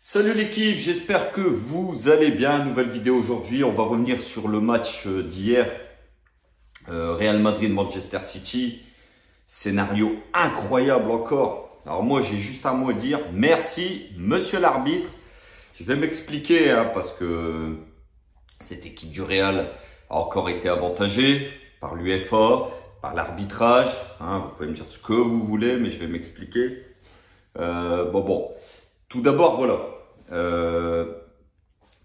Salut l'équipe, j'espère que vous allez bien. Nouvelle vidéo aujourd'hui, on va revenir sur le match d'hier. Real Madrid-Manchester City. Scénario incroyable encore. Alors moi j'ai juste un mot à dire. Merci monsieur l'arbitre. Je vais m'expliquer parce que cette équipe du Real a encore été avantagée par l'UEFA, par l'arbitrage. Vous pouvez me dire ce que vous voulez, mais je vais m'expliquer. Bon. Tout d'abord, voilà.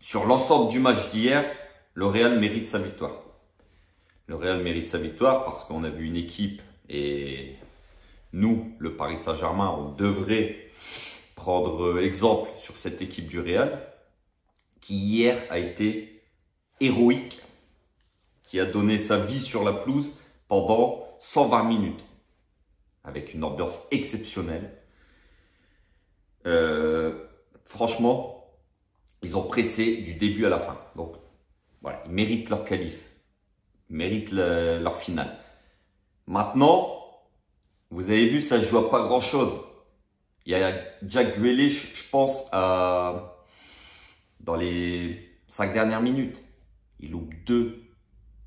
Sur l'ensemble du match d'hier, le Real mérite sa victoire. Le Real mérite sa victoire parce qu'on a vu une équipe et nous, le Paris Saint-Germain, on devrait prendre exemple sur cette équipe du Real qui hier a été héroïque, qui a donné sa vie sur la pelouse pendant 120 minutes avec une ambiance exceptionnelle. Franchement, ils ont pressé du début à la fin. Donc, voilà, ils méritent leur qualif. Ils méritent leur finale. Maintenant, vous avez vu, ça ne joue à pas grand-chose. Il y a Jack Grealish, je pense, dans les 5 dernières minutes. Il loupe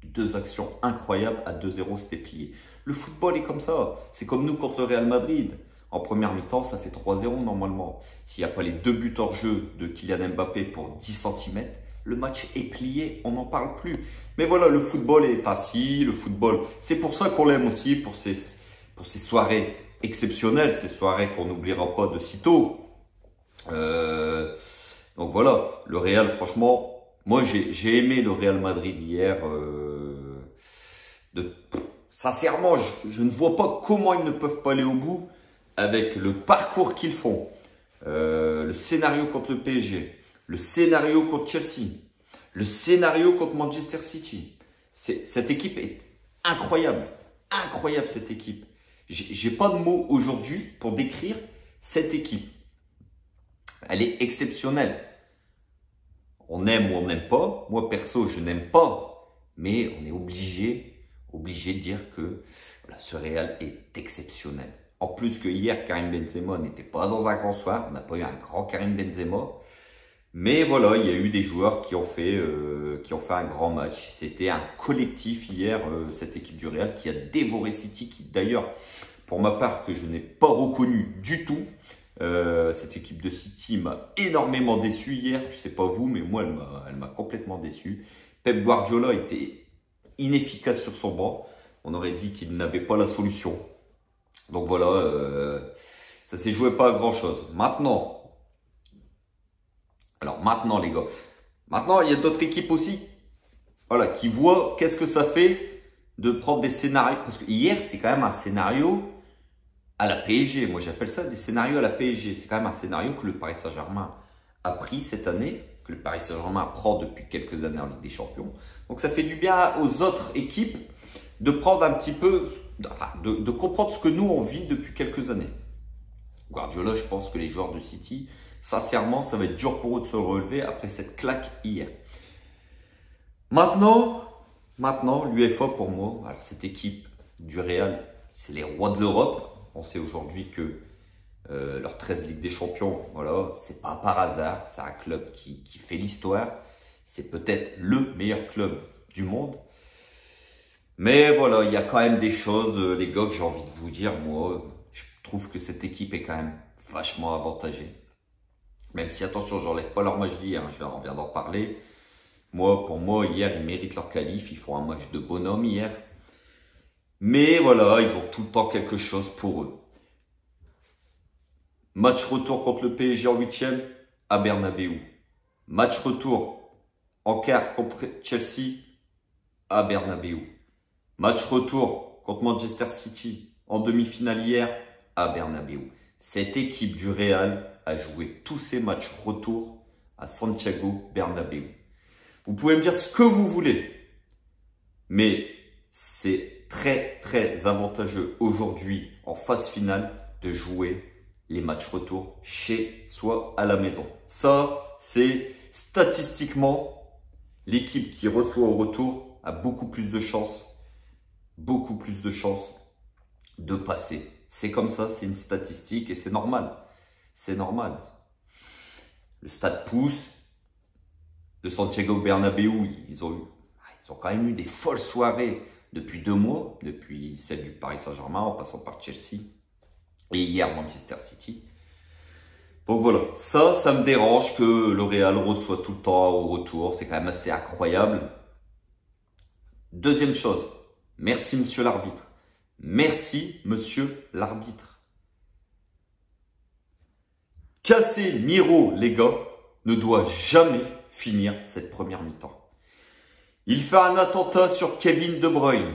deux actions incroyables. À 2-0, c'était plié. Le football est comme ça. C'est comme nous contre le Real Madrid. En première mi-temps, ça fait 3-0 normalement. S'il n'y a pas les 2 buts hors jeu de Kylian Mbappé pour 10 cm, le match est plié, on n'en parle plus. Mais voilà, le football est ainsi, le football, c'est pour ça qu'on l'aime aussi, pour ces soirées exceptionnelles, ces soirées qu'on n'oubliera pas de sitôt. Donc voilà, le Real, franchement, moi j'ai aimé le Real Madrid hier. Sincèrement, je ne vois pas comment ils ne peuvent pas aller au bout avec le parcours qu'ils font, le scénario contre le PSG, le scénario contre Chelsea, le scénario contre Manchester City. Cette équipe est incroyable, incroyable cette équipe. J'ai pas de mots aujourd'hui pour décrire cette équipe. Elle est exceptionnelle. On aime ou on n'aime pas. Moi perso, je n'aime pas, mais on est obligé de dire que voilà, ce Real est exceptionnel. En plus que hier, Karim Benzema n'était pas dans un grand soir. On n'a pas eu un grand Karim Benzema. Mais voilà, il y a eu des joueurs qui ont fait un grand match. C'était un collectif hier, cette équipe du Real, qui a dévoré City, qui d'ailleurs, pour ma part, que je n'ai pas reconnu du tout. Cette équipe de City m'a énormément déçu hier. Je ne sais pas vous, mais moi, elle m'a complètement déçu. Pep Guardiola était inefficace sur son banc. On aurait dit qu'il n'avait pas la solution. Donc voilà, ça s'est joué pas à grand chose. Maintenant les gars, maintenant il y a d'autres équipes aussi, voilà, qui voient qu'est-ce que ça fait de prendre des scénarios. Parce que hier c'est quand même un scénario à la PSG. Moi j'appelle ça des scénarios à la PSG. C'est quand même un scénario que le Paris Saint-Germain a pris cette année, que le Paris Saint-Germain prend depuis quelques années en Ligue des Champions. Donc ça fait du bien aux autres équipes de prendre un petit peu, de comprendre ce que nous on vit depuis quelques années. Guardiola, je pense que les joueurs de City, sincèrement, ça va être dur pour eux de se relever après cette claque hier. Maintenant, l'UEFA pour moi, alors cette équipe du Real, c'est les rois de l'Europe. On sait aujourd'hui que leurs 13 Ligues des Champions, voilà, c'est pas par hasard, c'est un club qui fait l'histoire. C'est peut-être le meilleur club du monde. Mais voilà, il y a quand même des choses, les gars, que j'ai envie de vous dire. Moi, je trouve que cette équipe est quand même vachement avantagée. Même si, attention, j'enlève pas leur match d'hier, on vient d'en parler. Pour moi, hier, ils méritent leur qualif. Ils font un match de bonhomme hier. Mais voilà, ils ont tout le temps quelque chose pour eux. Match retour contre le PSG en 8e à Bernabeu. Match retour en quart contre Chelsea à Bernabeu. Match retour contre Manchester City en demi-finale hier à Bernabeu. Cette équipe du Real a joué tous ses matchs retour à Santiago Bernabéu. Vous pouvez me dire ce que vous voulez, mais c'est très très avantageux aujourd'hui en phase finale de jouer les matchs retour chez soi à la maison. Ça, c'est statistiquement l'équipe qui reçoit au retour a beaucoup plus de chances de passer. C'est comme ça, c'est une statistique et c'est normal. C'est normal. le stade pousse. Le Santiago Bernabéu, ils ont quand même eu des folles soirées depuis 2 mois, depuis celle du Paris Saint-Germain, en passant par Chelsea, et hier Manchester City. Donc voilà, ça me dérange que le Real reçoit tout le temps au retour, c'est quand même assez incroyable. Deuxième chose, merci monsieur l'arbitre. Merci monsieur l'arbitre. Casemiro, les gars, ne doit jamais finir cette première mi-temps. Il fait un attentat sur Kevin De Bruyne,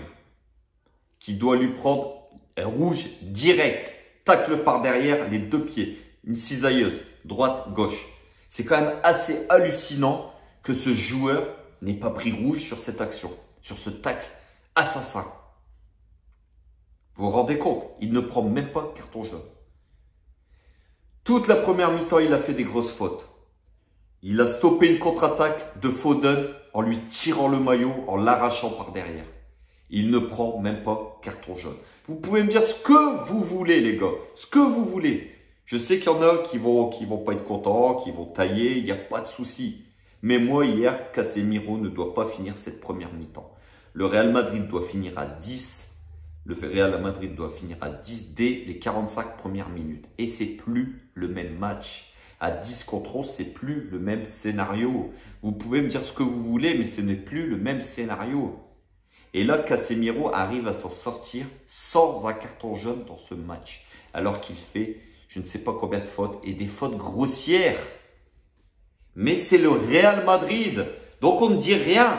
qui doit lui prendre un rouge direct, tacle par derrière, les 2 pieds, une cisailleuse, droite-gauche. C'est quand même assez hallucinant que ce joueur n'ait pas pris rouge sur cette action, sur ce tacle assassin. Vous vous rendez compte, il ne prend même pas carton jaune. Toute la première mi-temps, il a fait des grosses fautes. Il a stoppé une contre-attaque de Foden en lui tirant le maillot, en l'arrachant par derrière. Il ne prend même pas carton jaune. Vous pouvez me dire ce que vous voulez, les gars. Ce que vous voulez. Je sais qu'il y en a qui vont pas être contents, qui vont tailler. Il n'y a pas de souci. Mais moi, hier, Casemiro ne doit pas finir cette première mi-temps. Le Real Madrid doit finir à 10. Le Real Madrid doit finir à 10 dès les 45 premières minutes. Et c'est plus le même match. À 10 contre 11, c'est plus le même scénario. Vous pouvez me dire ce que vous voulez, mais ce n'est plus le même scénario. Et là, Casemiro arrive à s'en sortir sans un carton jaune dans ce match. Alors qu'il fait, je ne sais pas combien de fautes, et des fautes grossières. Mais c'est le Real Madrid. Donc on ne dit rien.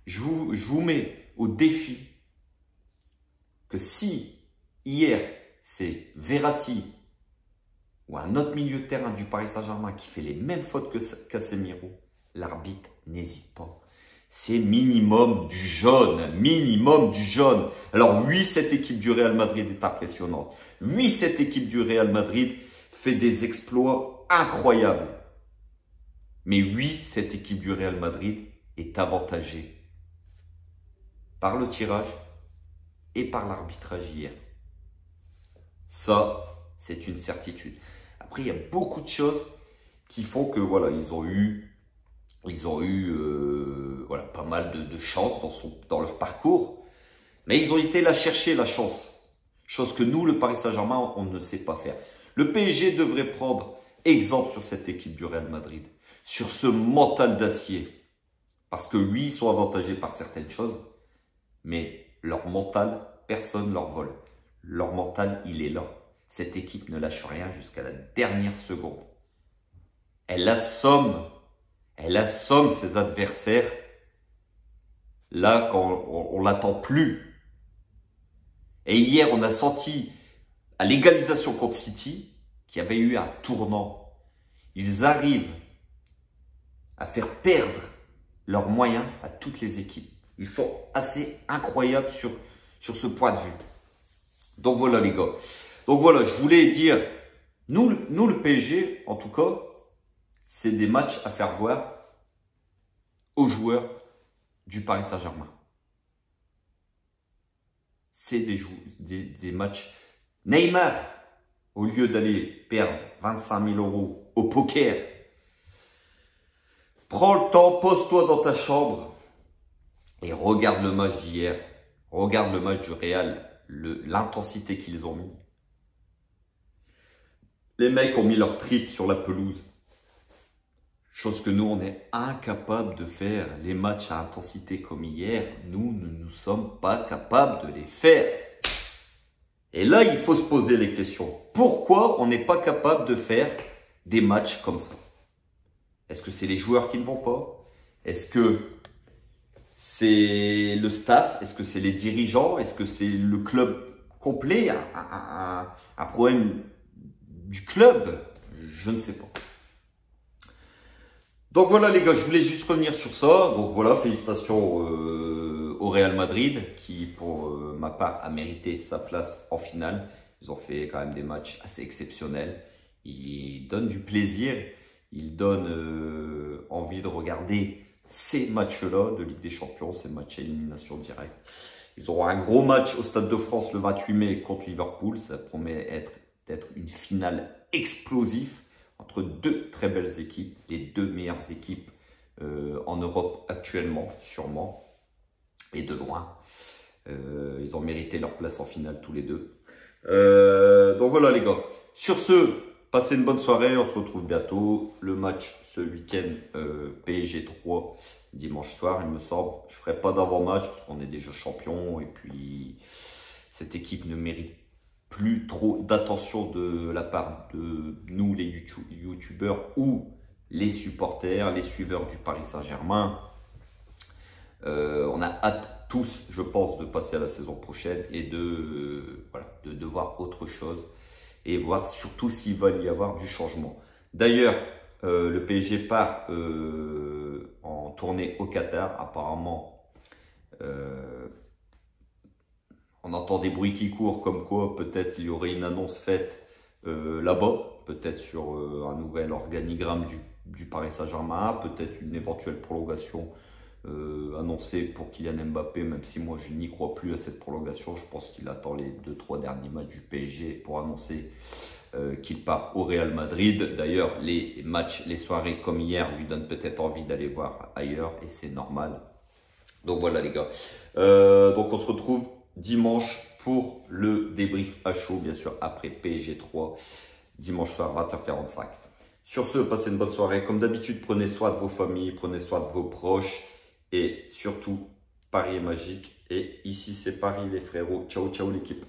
Je vous mets au défi que si hier, c'est Verratti ou un autre milieu de terrain du Paris Saint-Germain qui fait les mêmes fautes que Casemiro, l'arbitre n'hésite pas. C'est minimum du jaune, minimum du jaune. Alors oui, cette équipe du Real Madrid est impressionnante. Oui, cette équipe du Real Madrid fait des exploits incroyables. Mais oui, cette équipe du Real Madrid est avantagée par le tirage et par l'arbitrage hier. Ça, c'est une certitude. Après, il y a beaucoup de choses qui font que voilà, ils ont eu voilà, pas mal de chance dans leur parcours. Mais ils ont été là chercher la chance. Chose que nous, le Paris Saint-Germain, on ne sait pas faire. Le PSG devrait prendre exemple sur cette équipe du Real Madrid. Sur ce mental d'acier. Parce que oui, ils sont avantagés par certaines choses. Mais leur mental, personne ne leur vole. Leur mental, il est là. Cette équipe ne lâche rien jusqu'à la dernière seconde. Elle assomme ses adversaires là quand on l'attend plus. Et hier, on a senti à l'égalisation contre City qu'il y avait eu un tournant. Ils arrivent à faire perdre leurs moyens à toutes les équipes. Ils sont assez incroyables sur ce point de vue. Donc voilà les gars. Donc voilà, je voulais dire, nous le PSG, en tout cas, c'est des matchs à faire voir aux joueurs du Paris Saint-Germain. C'est des matchs. Neymar, au lieu d'aller perdre 25 000 € au poker, prends le temps, pose-toi dans ta chambre et regarde le match d'hier. Regarde le match du Real, l'intensité qu'ils ont mis. Les mecs ont mis leur trip sur la pelouse. Chose que nous, on est incapables de faire. Les matchs à intensité comme hier, nous ne sommes pas capables de les faire. Et là, il faut se poser les questions. Pourquoi on n'est pas capable de faire des matchs comme ça? Est-ce que c'est les joueurs qui ne vont pas? Est-ce que c'est le staff? Est-ce que c'est les dirigeants? Est-ce que c'est le club complet? Un problème du club? Je ne sais pas. Donc voilà les gars, je voulais juste revenir sur ça. Donc voilà, félicitations au Real Madrid qui, pour ma part, a mérité sa place en finale. Ils ont fait quand même des matchs assez exceptionnels. Ils donnent du plaisir, ils donnent envie de regarder ces matchs-là de Ligue des Champions, ces matchs à élimination directe. Ils auront un gros match au Stade de France le 28 mai contre Liverpool. Ça promet d'être une finale explosive. entre deux très belles équipes, les deux meilleures équipes en Europe actuellement, sûrement, et de loin. Ils ont mérité leur place en finale tous les deux. Donc voilà les gars. Sur ce, passez une bonne soirée. On se retrouve bientôt. Le match ce week-end, PSG 3, dimanche soir, il me semble. Je ne ferai pas d'avant-match parce qu'on est déjà champion. Et puis, cette équipe ne mérite plus trop d'attention de la part de nous, les youtubeurs ou les supporters, les suiveurs du Paris Saint-Germain. On a hâte tous, je pense, de passer à la saison prochaine et de voir autre chose et voir surtout s'il va y avoir du changement. D'ailleurs, le PSG part en tournée au Qatar. Apparemment, on entend des bruits qui courent comme quoi peut-être il y aurait une annonce faite là-bas, peut-être sur un nouvel organigramme du Paris Saint-Germain, peut-être une éventuelle prolongation annoncé pour Kylian Mbappé, même si moi je n'y crois plus à cette prolongation. Je pense qu'il attend les 2-3 derniers matchs du PSG pour annoncer qu'il part au Real Madrid. D'ailleurs, les matchs, les soirées comme hier lui donnent peut-être envie d'aller voir ailleurs et c'est normal. Donc voilà les gars. Donc on se retrouve dimanche pour le débrief à chaud, bien sûr, après PSG 3, dimanche soir 20h45. Sur ce, passez une bonne soirée. Comme d'habitude, prenez soin de vos familles, prenez soin de vos proches. Et surtout, Paris est magique. Et ici, c'est Paris, les frérots. Ciao, ciao l'équipe.